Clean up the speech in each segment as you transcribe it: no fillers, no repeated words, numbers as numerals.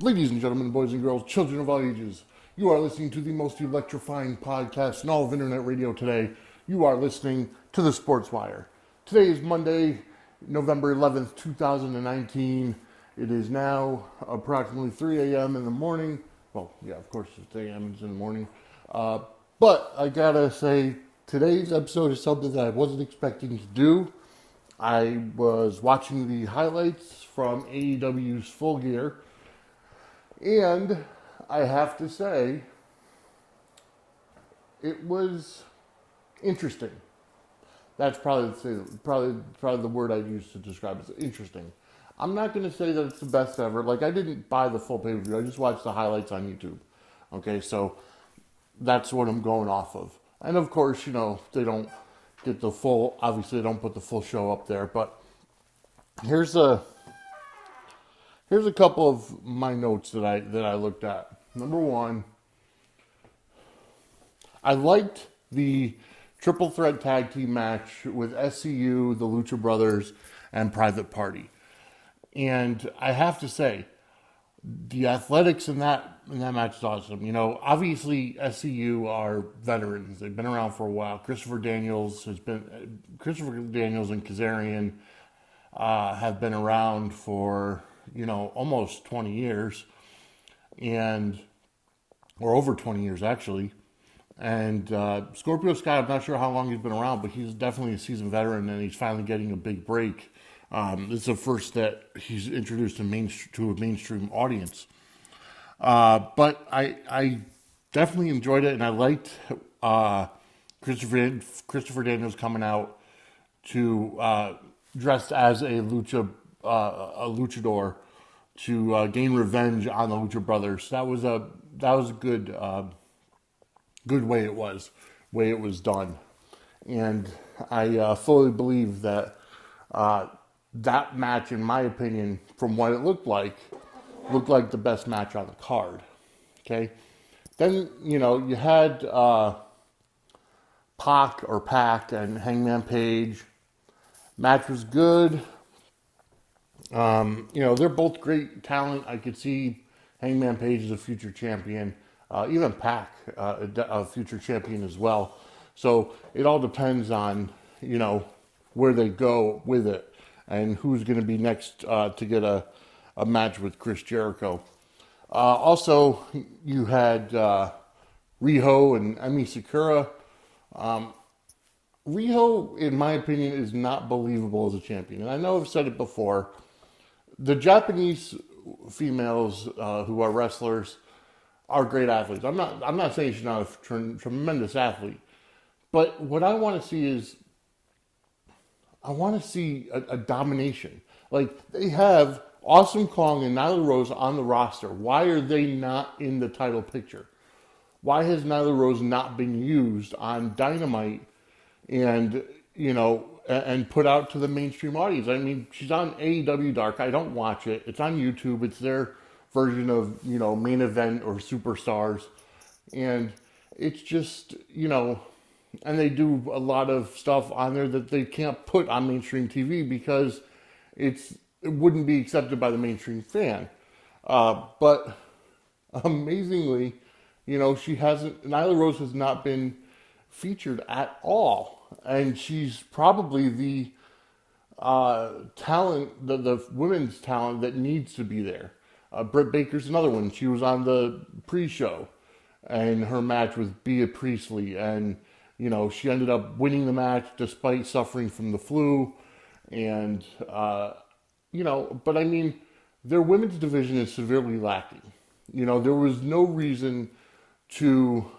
Ladies and gentlemen, boys and girls, children of all ages, you are listening to the most electrifying podcast in all of internet radio today. You are listening to The Sports Wire. Today is Monday, November 11th, 2019. It is now approximately 3 a.m. in the morning. Well, yeah, of course, it's a.m. is in the morning. But I gotta say, today's episode is something that I wasn't expecting to do. I was watching the highlights from AEW's Full Gear, and I have to say, it was interesting. That's probably the word I'd use to describe it. It's interesting. I'm not going to say that it's the best ever. Like, I didn't buy the full pay-per-view. I just watched the highlights on YouTube. Okay, so that's what I'm going off of. And of course, they don't get the full, obviously they don't put the full show up there, but here's a couple of my notes that I looked at. Number one, I liked the triple threat tag team match with SCU, the Lucha Brothers, and Private Party. And I have to say, the athletics in that match is awesome. Obviously SCU are veterans. They've been around for a while. Christopher Daniels and Kazarian have been around for almost 20 years, or over 20 years actually. And Scorpio Sky, I'm not sure how long he's been around, but he's definitely a seasoned veteran, and he's finally getting a big break. This is the first that he's introduced to a mainstream audience. But I definitely enjoyed it, and I liked Christopher Daniels coming out to dressed as a luchador to gain revenge on the Lucha Brothers. That was a good way it was done, and I fully believe that that match, in my opinion, from what it looked like the best match on the card. Okay, then you had Pac and Hangman Page. Match was good. They're both great talent. I could see Hangman Page as a future champion. Even Pac, a future champion as well. So it all depends on, where they go with it and who's going to be next to get a match with Chris Jericho. Also, you had Riho and Emi Sakura. Riho, in my opinion, is not believable as a champion. And I know I've said it before. The Japanese females who are wrestlers are great athletes. I'm not saying she's not a tremendous athlete. But what I want to see is, I want to see a domination. Like, they have Awesome Kong and Nyla Rose on the roster. Why are they not in the title picture? Why has Nyla Rose not been used on Dynamite and put out to the mainstream audience? I mean, she's on AEW Dark. I don't watch it. It's on YouTube. It's their version of, main event or superstars. And it's just, and they do a lot of stuff on there that they can't put on mainstream TV because it wouldn't be accepted by the mainstream fan. But amazingly, Nyla Rose has not been featured at all. And she's probably the talent, the women's talent that needs to be there. Britt Baker's another one. She was on the pre-show and her match with Bea Priestley, and she ended up winning the match despite suffering from the flu. And but I mean, their women's division is severely lacking. There was no reason to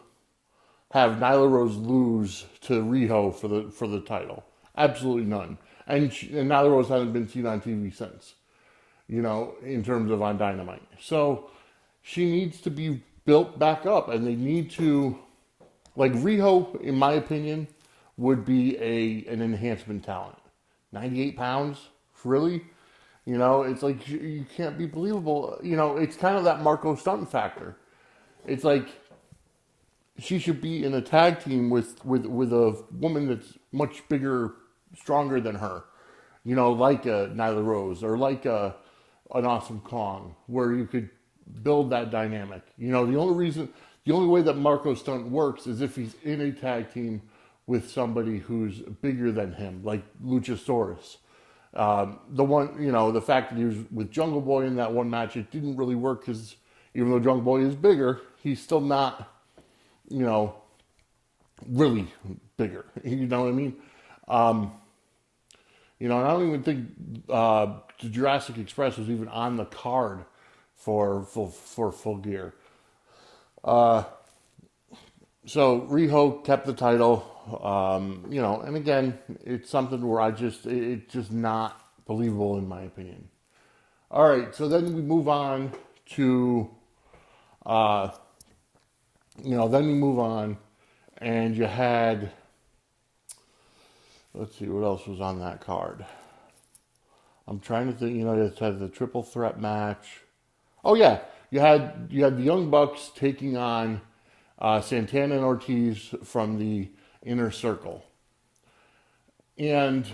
have Nyla Rose lose to Riho for the title. Absolutely none. And Nyla Rose hasn't been seen on TV since, in terms of on Dynamite. So she needs to be built back up, and they need to, like, Riho, in my opinion, would be an enhancement talent. 98 pounds? Really? It's like, you can't be believable. It's kind of that Marco Stunt factor. It's like, she should be in a tag team with a woman that's much bigger, stronger than her. Like a Nyla Rose or like an Awesome Kong, where you could build that dynamic. You know, the only way that Marco Stunt works is if he's in a tag team with somebody who's bigger than him, like Luchasaurus. The fact that he was with Jungle Boy in that one match, it didn't really work because even though Jungle Boy is bigger, he's still not, you know, really bigger. You know what I mean? And I don't even think the Jurassic Express was even on the card for Full Gear. So Riho kept the title, and again, it's something where it's just not believable in my opinion. All right, so then we move on to, and you had, let's see, what else was on that card? I'm trying to think, you had the triple threat match. Oh yeah, you had the Young Bucks taking on Santana and Ortiz from the Inner Circle. And,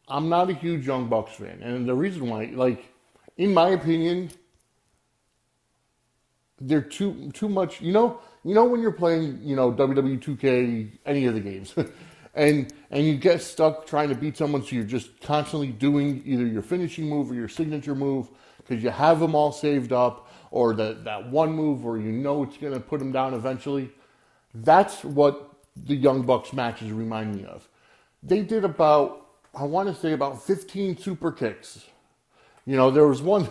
I'm not a huge Young Bucks fan. And the reason why, in my opinion, they're too much, when you're playing, WWE 2K, any of the games, and you get stuck trying to beat someone, so you're just constantly doing either your finishing move or your signature move, because you have them all saved up, or that one move where it's going to put them down eventually. That's what the Young Bucks matches remind me of. They did about 15 super kicks. There was one,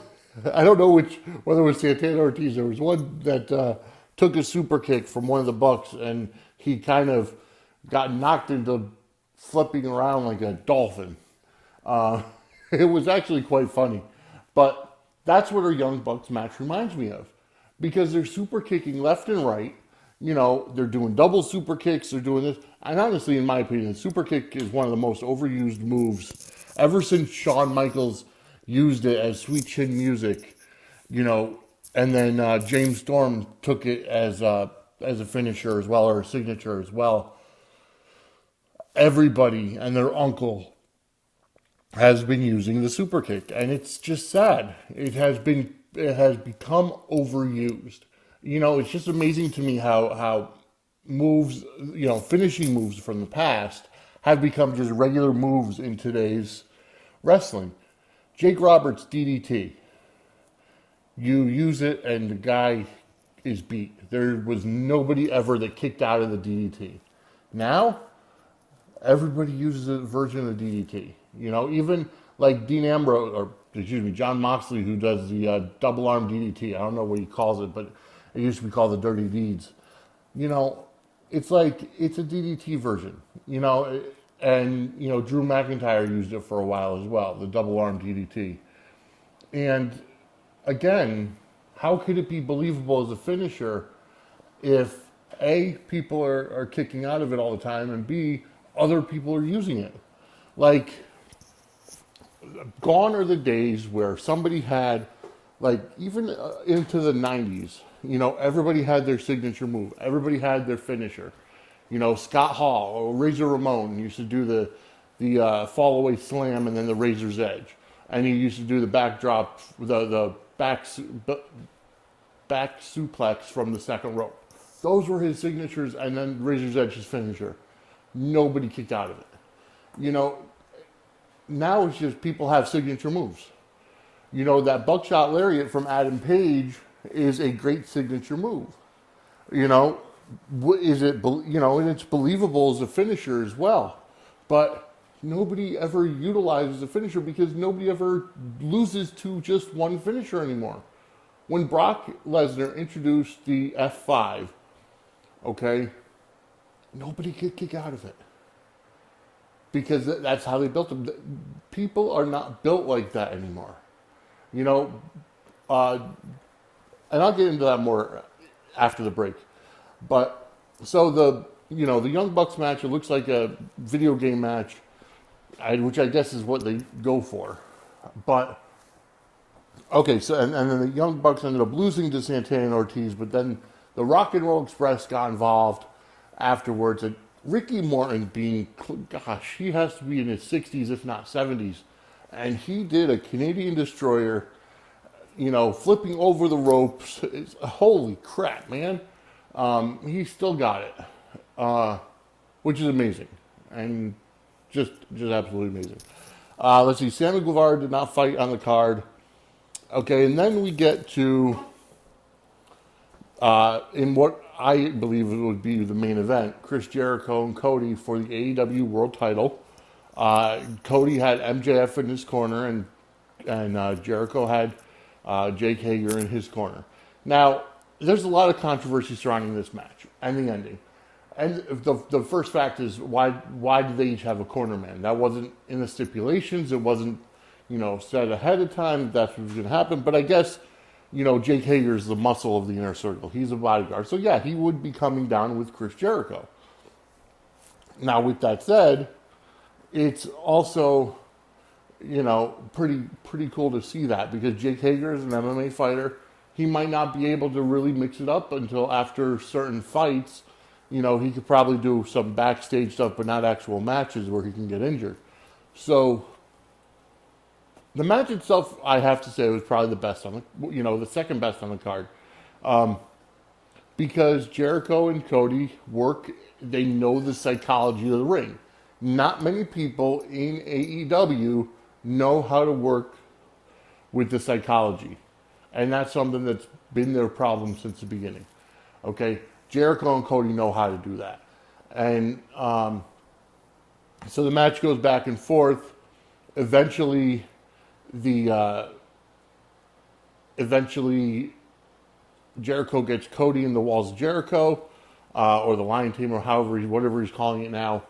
I don't know whether it was Santana or Ortiz, there was one that took a super kick from one of the Bucks, and he kind of got knocked into flipping around like a dolphin. It was actually quite funny. But that's what our Young Bucks match reminds me of. Because they're super kicking left and right. They're doing double super kicks. They're doing this. And honestly, in my opinion, super kick is one of the most overused moves ever since Shawn Michaels used it as sweet chin music. And then James Storm took it as a finisher as well, or a signature as well. Everybody and their uncle has been using the super kick, and it's just sad. It has become overused. It's just amazing to me how moves, finishing moves from the past have become just regular moves in today's wrestling. Jake Roberts DDT. You use it and the guy is beat. There was nobody ever that kicked out of the DDT. Now, everybody uses a version of DDT. Even like John Moxley, who does the double arm DDT. I don't know what he calls it, but it used to be called the Dirty Deeds. It's like, it's a DDT version, and, Drew McIntyre used it for a while as well, the double arm DDT. And again, how could it be believable as a finisher if A, people are kicking out of it all the time, and B, other people are using it? Like, gone are the days where somebody had, even into the 90s, everybody had their signature move. Everybody had their finisher. Scott Hall or Razor Ramon used to do the fall away slam and then the Razor's Edge. And he used to do the backdrop, the back suplex from the second rope. Those were his signatures, and then Razor's Edge, his finisher. Nobody kicked out of it. Now it's just people have signature moves. That buckshot lariat from Adam Page is a great signature move. Is it, and it's believable as a finisher as well. But nobody ever utilizes a finisher because nobody ever loses to just one finisher anymore. When Brock Lesnar introduced the F5, okay, nobody could kick out of it. Because that's how they built them. People are not built like that anymore. And I'll get into that more after the break. But, so the Young Bucks match, it looks like a video game match, which I guess is what they go for. But, okay, so, and then the Young Bucks ended up losing to Santana and Ortiz, but then the Rock and Roll Express got involved afterwards. And Ricky Morton he has to be in his 60s, if not 70s, and he did a Canadian Destroyer, flipping over the ropes. Holy crap, man. He still got it, which is amazing, and just absolutely amazing. Let's see, Sammy Guevara did not fight on the card. Okay, and then we get to in what I believe would be the main event, Chris Jericho and Cody for the AEW World Title. Cody had MJF in his corner, and Jericho had Jake Hager in his corner. Now, there's a lot of controversy surrounding this match and the ending. And the first fact is, why did they each have a corner man? That wasn't in the stipulations. It wasn't, said ahead of time that's what was going to happen. But I guess, Jake Hager is the muscle of the inner circle. He's a bodyguard. So, yeah, he would be coming down with Chris Jericho. Now, with that said, it's also, pretty cool to see that, because Jake Hager is an MMA fighter. He might not be able to really mix it up until after certain fights. He could probably do some backstage stuff, but not actual matches where he can get injured. So, the match itself, I have to say, was probably the best on the second best on the card. Because Jericho and Cody they know the psychology of the ring. Not many people in AEW know how to work with the psychology. And that's something that's been their problem since the beginning. Okay? Jericho and Cody know how to do that. And so the match goes back and forth. Eventually Jericho gets Cody in the walls of Jericho, or the Lion Tamer, whatever he's calling it now.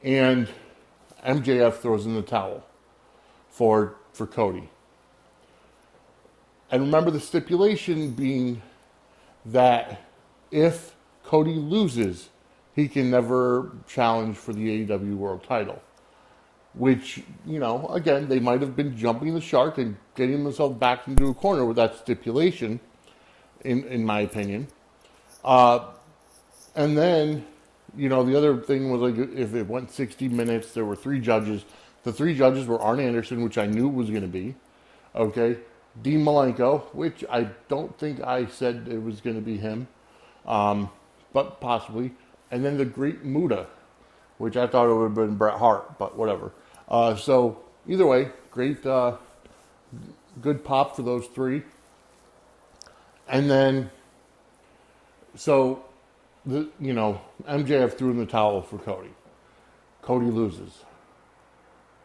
And MJF throws in the towel for Cody. And remember the stipulation being that if Cody loses, he can never challenge for the AEW World Title. Which, again, they might have been jumping the shark and getting themselves back into a corner with that stipulation, in my opinion. And then, the other thing was, like, if it went 60 minutes, there were 3 judges. The 3 judges were Arn Anderson, which I knew was going to be. Okay. Dean Malenko, which I don't think I said it was going to be him. But possibly. And then the Great Muta, which I thought it would have been Bret Hart, but whatever. So, either way, great, good pop for those 3. And then, so, MJF threw in the towel for Cody. Cody loses.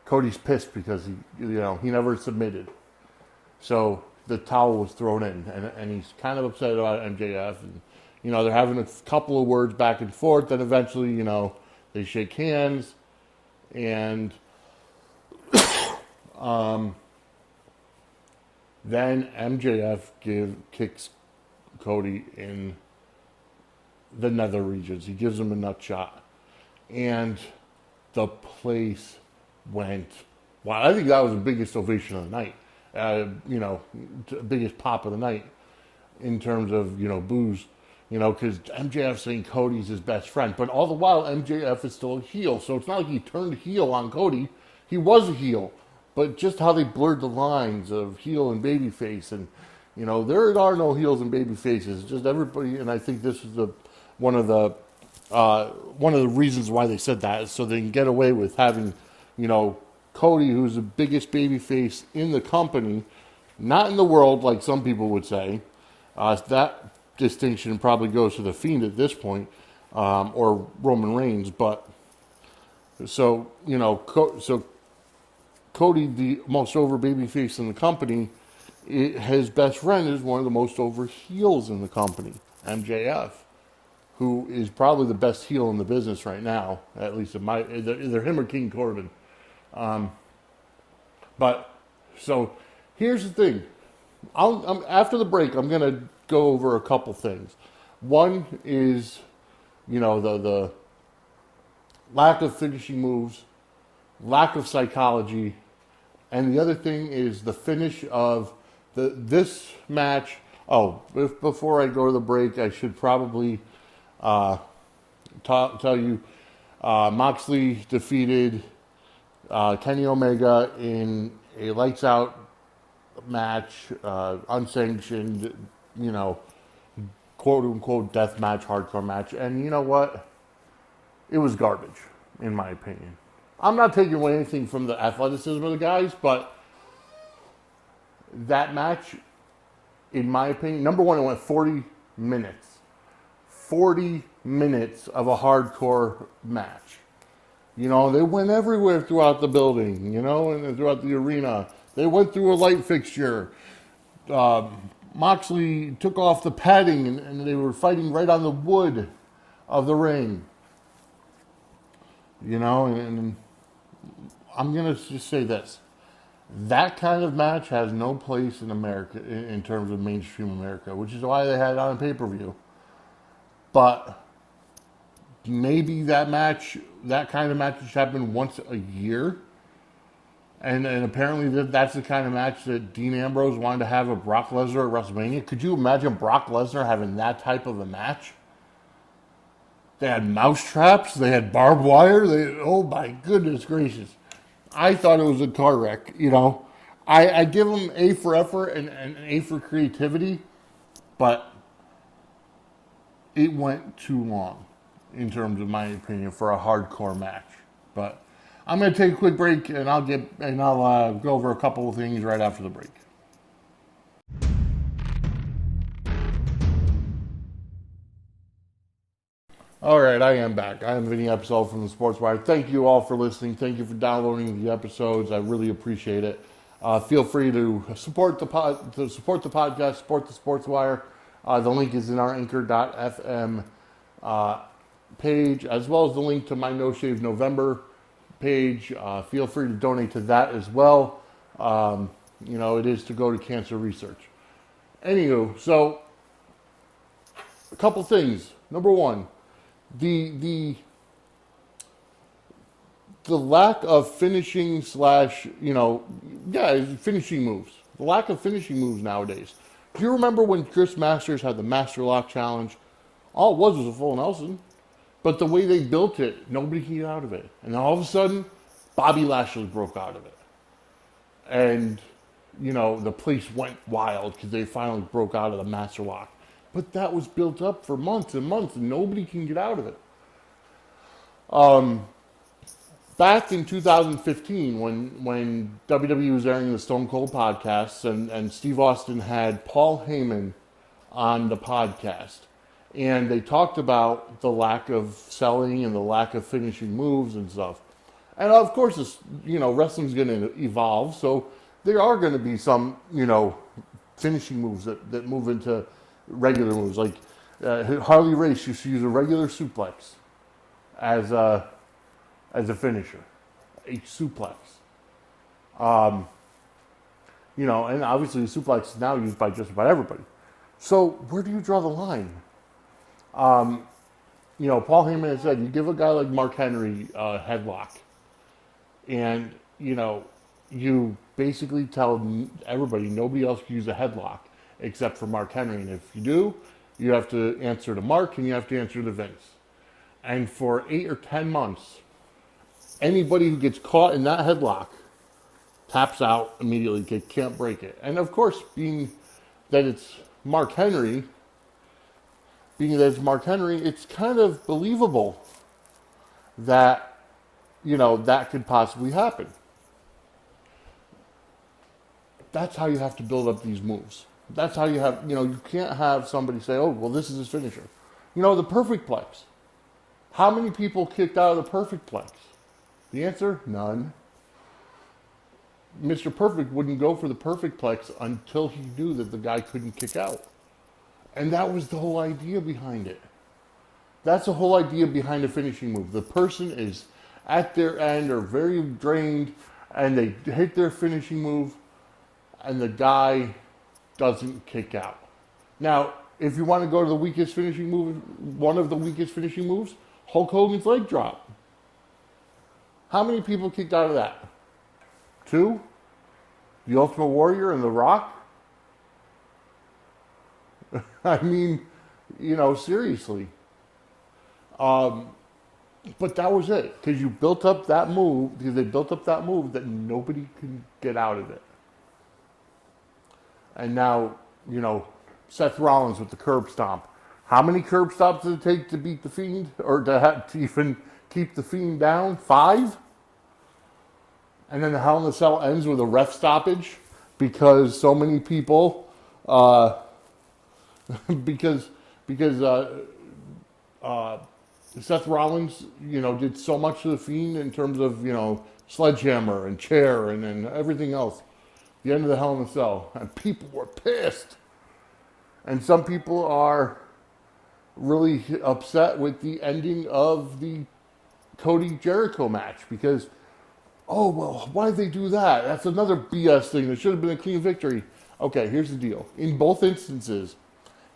Cody's pissed because he never submitted. So, the towel was thrown in, and he's kind of upset about MJF. And, they're having a couple of words back and forth, then eventually, they shake hands, and then MJF kicks Cody in the nether regions. He gives him a nut shot, and the place went wild. I think that was the biggest ovation of the night. Biggest pop of the night in terms of boos. Because MJF saying Cody's his best friend. But all the while, MJF is still a heel. So it's not like he turned heel on Cody. He was a heel. But just how they blurred the lines of heel and babyface. And, there are no heels and babyfaces. Just everybody. And I think this is one of the reasons why they said that. Is so they can get away with having, Cody, who's the biggest babyface in the company. Not in the world, like some people would say. That distinction probably goes to the Fiend at this point, or Roman Reigns. But so Cody, the most over babyface in the company, his best friend is one of the most over heels in the company, MJF, who is probably the best heel in the business right now, at least either him or King Corbin. But so here's the thing. After the break, I'm gonna go over a couple things. One is, the lack of finishing moves, lack of psychology, and the other thing is the finish of this match. Oh, before I go to the break, I should probably tell you, Moxley defeated Kenny Omega in a lights out match, unsanctioned, you know, quote unquote death match, hardcore match. And you know what? It was garbage, in my opinion. I'm not taking away anything from the athleticism of the guys, but that match, in my opinion, number one, it went 40 minutes. 40 minutes of a hardcore match. You know, they went everywhere throughout the building, you know, and throughout the arena. They went through a light fixture. Moxley took off the padding and they were fighting right on the wood of the ring. You know, and I'm going to just say this. That kind of match has no place in America, in terms of mainstream America, which is why they had it on pay-per-view. But maybe that kind of match should happen once a year. And apparently that's the kind of match that Dean Ambrose wanted to have with Brock Lesnar at WrestleMania. Could you imagine Brock Lesnar having that type of a match? They had mouse traps. They had barbed wire. Oh my goodness gracious. I thought it was a car wreck, you know. I give them A for effort and A for creativity, but it went too long, in terms of my opinion, for a hardcore match. But I'm going to take a quick break, and I'll go over a couple of things right after the break. All right, I am back. I am Vinny Episode from the Sports Wire. Thank you all for listening. Thank you for downloading the episodes. I really appreciate it. Feel free to support the podcast, support the Sports Wire. The link is in our Anchor.fm page, as well as the link to my No Shave November page. Feel free to donate to that as well. You know, it is to go to cancer research. Anywho, so a couple things. Number one, the lack of finishing finishing moves. The lack of finishing moves nowadays. Do you remember when Chris Masters had the Master Lock Challenge? All it was a full Nelson. But the way they built it, nobody could get out of it. And all of a sudden, Bobby Lashley broke out of it. And, you know, the place went wild because they finally broke out of the Master Lock. But that was built up for months and months, and nobody can get out of it. Back in 2015, when WWE was airing the Stone Cold podcasts, and Steve Austin had Paul Heyman on the podcast, and they talked about the lack of selling and the lack of finishing moves and stuff. And of course, wrestling's going to evolve, so there are going to be some, finishing moves that move into regular moves. Like Harley Race used to use a regular suplex as a finisher, a suplex. And obviously the suplex is now used by just about everybody. So where do you draw the line? Paul Heyman has said, you give a guy like Mark Henry a headlock, and, you basically tell everybody nobody else can use a headlock except for Mark Henry. And if you do, you have to answer to Mark and you have to answer to Vince. And for 8 or 10 months, anybody who gets caught in that headlock taps out immediately. They can't break it. And of course, being that it's Mark Henry, it's kind of believable that, that could possibly happen. That's how you have to build up these moves. That's how you have, you can't have somebody say, oh, well, this is his finisher. The perfect plex. How many people kicked out of the perfect plex? The answer, none. Mr. Perfect wouldn't go for the perfect plex until he knew that the guy couldn't kick out. And that was the whole idea behind it. That's the whole idea behind a finishing move. The person is at their end or very drained, and they hit their finishing move, and the guy doesn't kick out. Now, if you want to go to the weakest finishing move, one of the weakest finishing moves, Hulk Hogan's leg drop. How many people kicked out of that? 2? The Ultimate Warrior and The Rock? I mean, seriously. But that was it, because you built up that move, because they built up that move that nobody can get out of it. And now, Seth Rollins with the curb stomp. How many curb stomps did it take to beat the Fiend, or to even keep the Fiend down? 5? And then the Hell in a Cell ends with a ref stoppage because so many people, because Seth Rollins, did so much to the Fiend in terms of, sledgehammer and chair and everything else. The end of the Hell in a Cell. And people were pissed. And some people are really upset with the ending of the Cody-Jericho match because, oh, well, why did they do that? That's another BS thing. There should have been a clean victory. Okay, here's the deal. In both instances,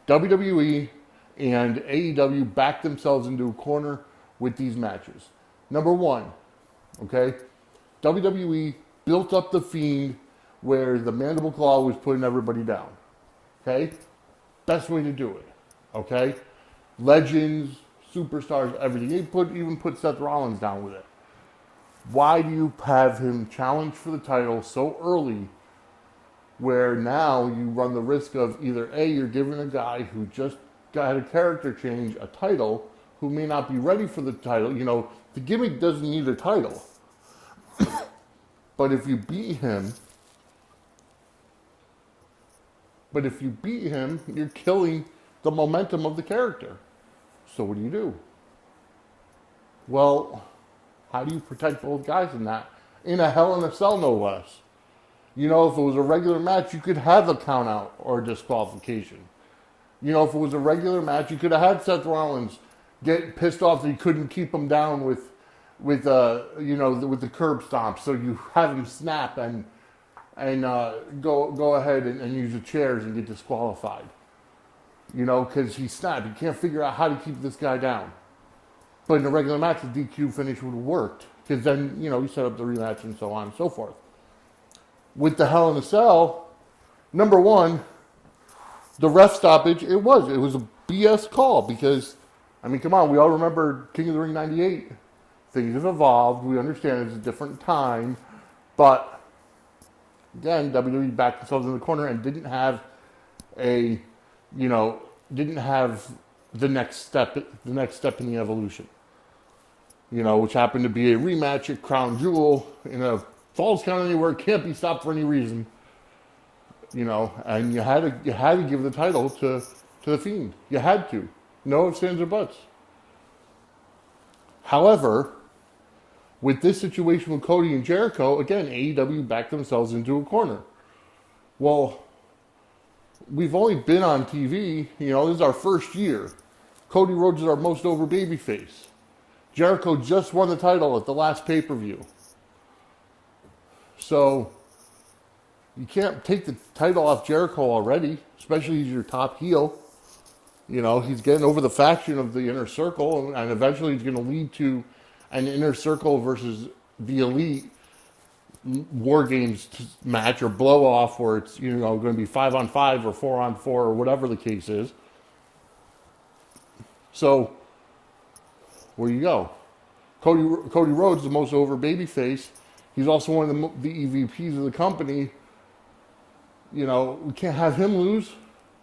WWE and AEW backed themselves into a corner with these matches. Number one, okay, WWE built up the Fiend where the Mandible Claw was putting everybody down. Okay? Best way to do it. Okay? Legends, superstars, everything. They even put Seth Rollins down with it. Why do you have him challenge for the title so early where now you run the risk of either A, you're giving a guy who just had a character change a title who may not be ready for the title. The gimmick doesn't need a title. But if you beat him, you're killing the momentum of the character. So what do? Well, how do you protect both guys in that? In a Hell in a Cell, no less. If it was a regular match, you could have a count out or a disqualification. If it was a regular match, you could have had Seth Rollins get pissed off that you couldn't keep him down with the curb stomp. So you have him snap and go ahead and use the chairs and get disqualified. Because he snapped. You can't figure out how to keep this guy down. But in a regular match, the DQ finish would have worked. Because then, you set up the rematch and so on and so forth. With the Hell in a Cell, number one, the ref stoppage, it was a BS call. Because, come on, we all remember King of the Ring 98. Things have evolved. We understand it's a different time. But, again, WWE backed themselves in the corner and didn't have the next step in the evolution. Which happened to be a rematch at Crown Jewel in a Falls Count Anywhere, can't be stopped for any reason. And you had to give the title to the Fiend. You had to. No ifs, ands, or buts. However, with this situation with Cody and Jericho, again, AEW backed themselves into a corner. Well, we've only been on TV, this is our first year. Cody Rhodes is our most over babyface. Jericho just won the title at the last pay-per-view. So, you can't take the title off Jericho already, especially he's your top heel. He's getting over the faction of the Inner Circle, and eventually he's going to lead to an Inner Circle versus the Elite War Games match or blow off where it's going to be 5-on-5 or 4-on-4 or whatever the case is. So where you go? Cody Rhodes is the most over babyface. He's also one of the EVPs of the company. We can't have him lose.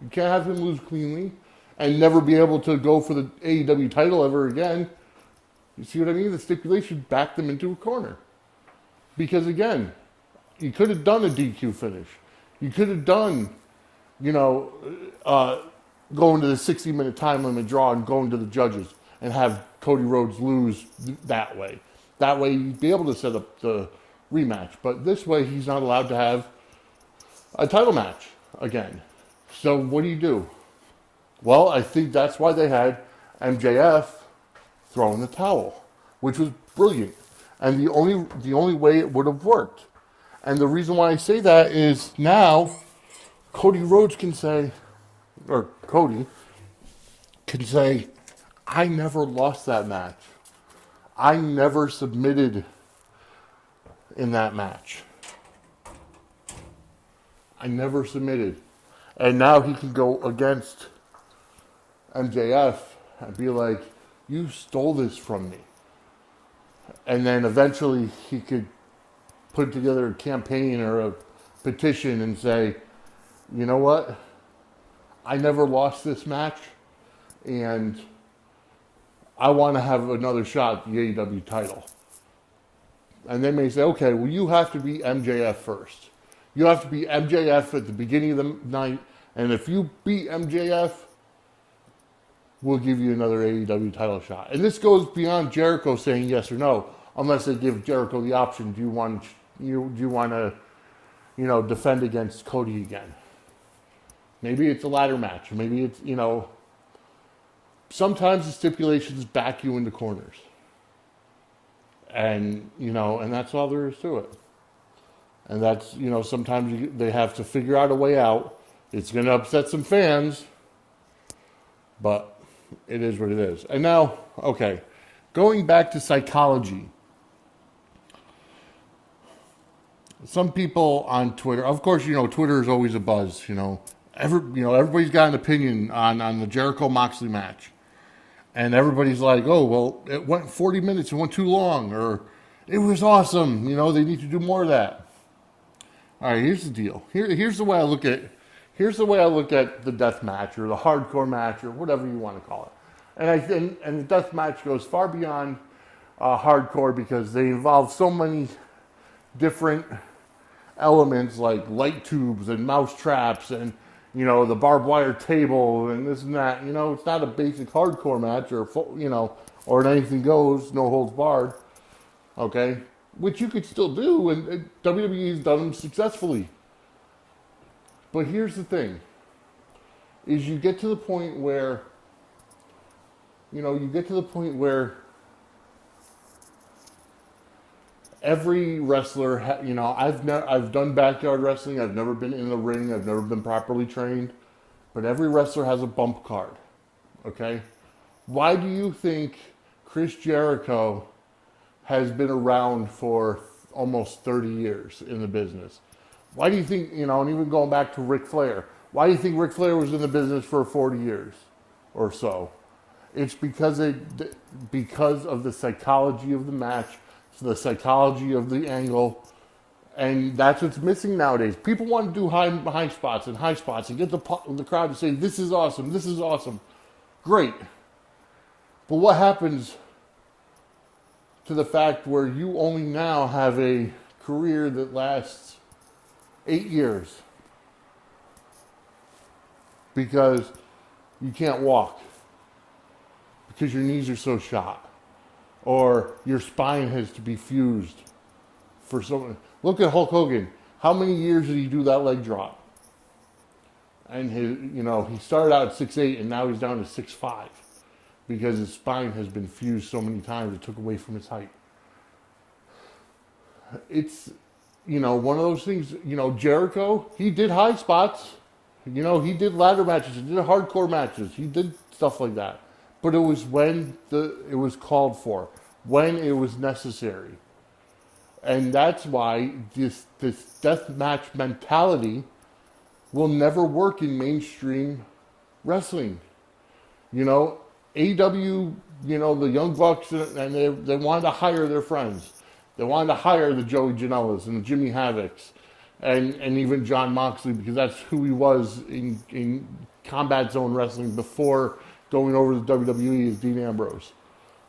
You can't have him lose cleanly and never be able to go for the AEW title ever again. You see what I mean? The stipulation backed them into a corner. Because again, you could have done a DQ finish. You could have done, going to the 60-minute time limit draw and going to the judges and have Cody Rhodes lose that way. That way you'd be able to set up the rematch. But this way he's not allowed to have a title match again. So what do? Well, I think that's why they had MJF throw in the towel, which was brilliant. And the only way it would have worked. And the reason why I say that is now Cody can say, I never lost that match. I never submitted in that match. I never submitted. And now he can go against MJF and be like, you stole this from me. And then eventually he could put together a campaign or a petition and say, you know what? I never lost this match, and I want to have another shot at the AEW title. And they may say, okay, well, you have to be MJF first. You have to be MJF at the beginning of the night, and if you beat MJF, we'll give you another AEW title shot. And this goes beyond Jericho saying yes or no, unless they give Jericho the option. Do you want to defend against Cody again? Maybe it's a ladder match. Maybe it's, sometimes the stipulations back you into corners. And, and that's all there is to it. And that's, sometimes they have to figure out a way out. It's going to upset some fans, but it is what it is. And now, okay, going back to psychology. Some people on Twitter, of course, Twitter is always a buzz, everybody's got an opinion on the Jericho-Moxley match. And everybody's like, oh, well, it went 40 minutes, it went too long, or it was awesome, they need to do more of that. All right, here's the deal. Here's the way I look at the death match or the hardcore match or whatever you want to call it. And the death match goes far beyond hardcore because they involve so many different elements like light tubes and mouse traps and the barbed wire table and this and that. It's not a basic hardcore match or an anything goes, no holds barred. Okay? Which you could still do, and WWE's done them successfully. But here's the thing, is you get to the point where, every wrestler, I've done backyard wrestling. I've never been in the ring. I've never been properly trained. But every wrestler has a bump card. Okay? Why do you think Chris Jericho has been around for almost 30 years in the business? Why do you think, and even going back to Ric Flair, why do you think Ric Flair was in the business for 40 years or so? It's because of the psychology of the match, the psychology of the angle, and that's what's missing nowadays. People want to do high spots and get the crowd to say, this is awesome. Great. But what happens to the fact where you only now have a career that lasts 8 years because you can't walk, because your knees are so shot, or your spine has to be fused for someone. Look at Hulk Hogan. How many years did he do that leg drop? And he started out at 6'8" and now he's down to 6'5" because his spine has been fused so many times it took away from his height. It's, one of those things, Jericho, he did high spots. He did ladder matches, he did hardcore matches, he did stuff like that. But it was when it was called for, when it was necessary. And that's why this death match mentality will never work in mainstream wrestling. AEW, the Young Bucks, and they wanted to hire their friends. They wanted to hire the Joey Janela's and the Jimmy Havoc's and even John Moxley, because that's who he was in Combat Zone Wrestling before going over to WWE as Dean Ambrose.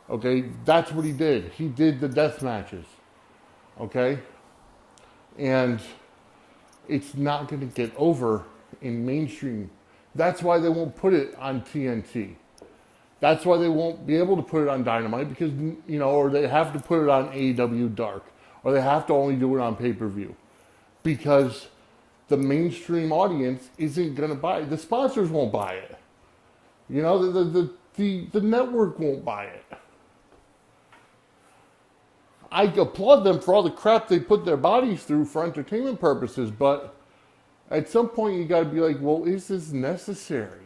Okay, that's what he did. He did the death matches. Okay? And it's not going to get over in mainstream. That's why they won't put it on TNT. That's why they won't be able to put it on Dynamite because, or they have to put it on AEW Dark, or they have to only do it on pay-per-view because the mainstream audience isn't going to buy it. The sponsors won't buy it. The network won't buy it. I applaud them for all the crap they put their bodies through for entertainment purposes, but at some point you got to be like, well, is this necessary?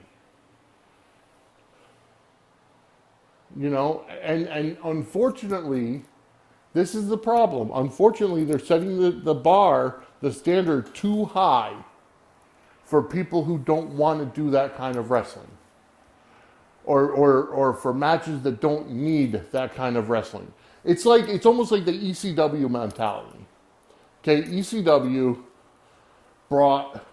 And unfortunately, this is the problem. Unfortunately, they're setting the bar, the standard too high for people who don't want to do that kind of wrestling. Or for matches that don't need that kind of wrestling. It's almost like the ECW mentality. Okay, ECW brought,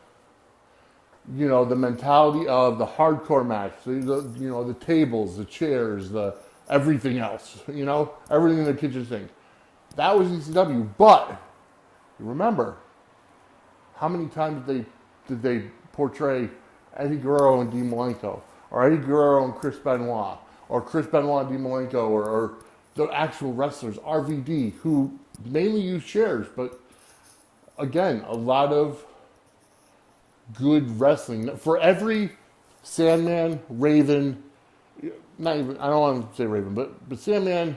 the mentality of the hardcore match, the tables, the chairs, the everything else, everything in the kitchen sink. That was ECW, but remember, how many times did they portray Eddie Guerrero and Dean Malenko, or Eddie Guerrero and Chris Benoit, or Chris Benoit and Dean Malenko, or the actual wrestlers, RVD, who mainly use chairs, but again, a lot of good wrestling. For every Sandman, Raven, not even, I don't want to say Raven, but Sandman,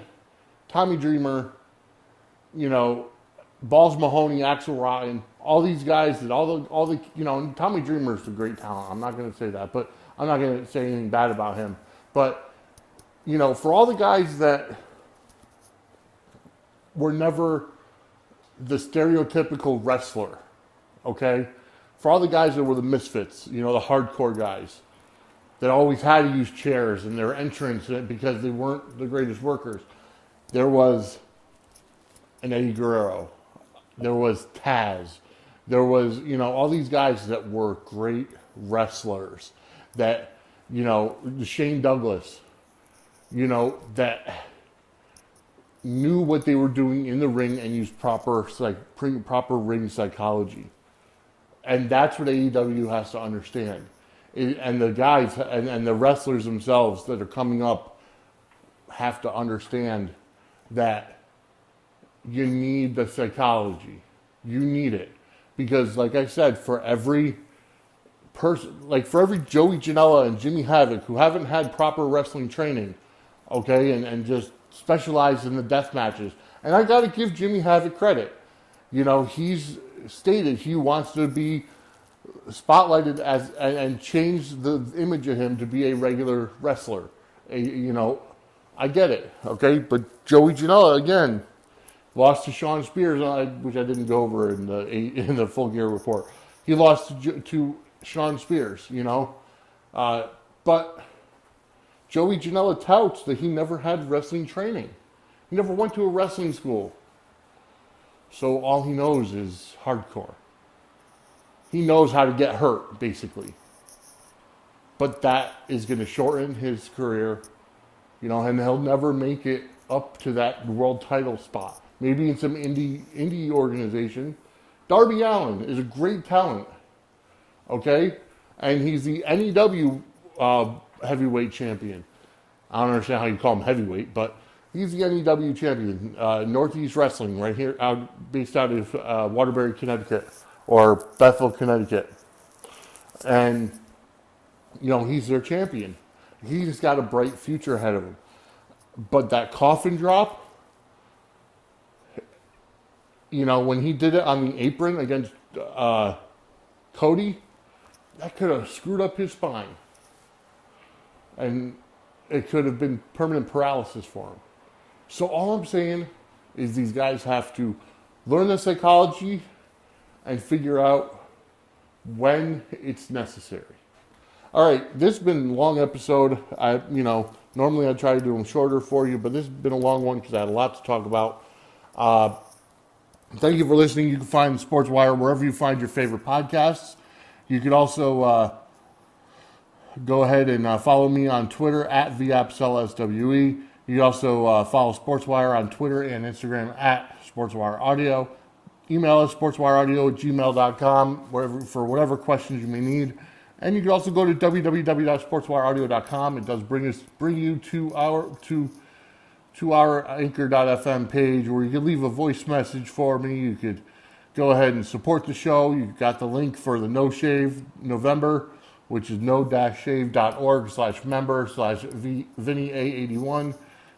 Tommy Dreamer, Balls Mahoney, Axel Rotten, all these guys that all the and Tommy Dreamer is a great talent. I'm not going to say that, but I'm not going to say anything bad about him. But for all the guys that were never the stereotypical wrestler, okay? For all the guys that were the misfits, the hardcore guys that always had to use chairs in their entrance because they weren't the greatest workers, there was an Eddie Guerrero. There was Taz. There was, all these guys that were great wrestlers. That, Shane Douglas, that knew what they were doing in the ring and used proper ring psychology. And that's what AEW has to understand. And the guys and the wrestlers themselves that are coming up have to understand that you need the psychology. You need it. Because, like I said, for every person, like for every Joey Janela and Jimmy Havoc who haven't had proper wrestling training, okay, and just specialize in the death matches. And I got to give Jimmy Havoc credit. He's stated he wants to be spotlighted as and change the image of him to be a regular wrestler. I get it, okay? But Joey Janela, again, lost to Shawn Spears, which I didn't go over in the Full Gear report. He lost to Shawn Spears, but Joey Janela touts that he never had wrestling training. He never went to a wrestling school. So all he knows is hardcore. He knows how to get hurt, basically. But that is going to shorten his career, and he'll never make it up to that world title spot. Maybe in some indie organization. Darby Allin is a great talent, okay? And he's the NEW heavyweight champion. I don't understand how you call him heavyweight, but he's the NEW champion. Northeast Wrestling, right here, based out of Waterbury, Connecticut, or Bethel, Connecticut. And, he's their champion. He's got a bright future ahead of him. But that coffin drop, when he did it on the apron against Cody, that could have screwed up his spine. And it could have been permanent paralysis for him. So all I'm saying is these guys have to learn the psychology and figure out when it's necessary. All right, this has been a long episode. Normally I try to do them shorter for you, but this has been a long one because I had a lot to talk about. Thank you for listening. You can find Sports Wire wherever you find your favorite podcasts. You can also go ahead and follow me on Twitter at VAPSLSWE. You can also follow SportsWire on Twitter and Instagram at SportsWireAudio. Email us sportswireaudio@gmail.com for whatever questions you may need. And you can also go to www.sportswireaudio.com. It does bring you to our Anchor.fm page where you can leave a voice message for me. You could go ahead and support the show. You've got the link for the No Shave November, which is no-shave.org/member/VinnyA81.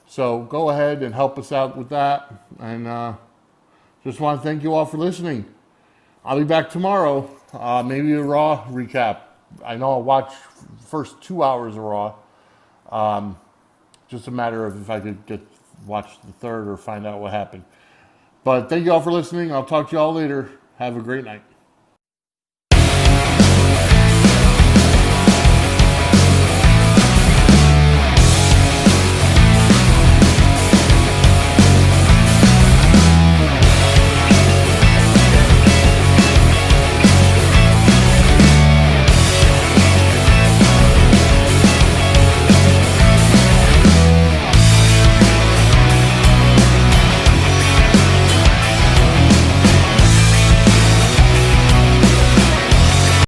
So go ahead and help us out with that. And just want to thank you all for listening. I'll be back tomorrow. Maybe a Raw recap. I know I'll watch the first 2 hours of Raw. Just a matter of if I could watch the third or find out what happened. But thank you all for listening. I'll talk to you all later. Have a great night.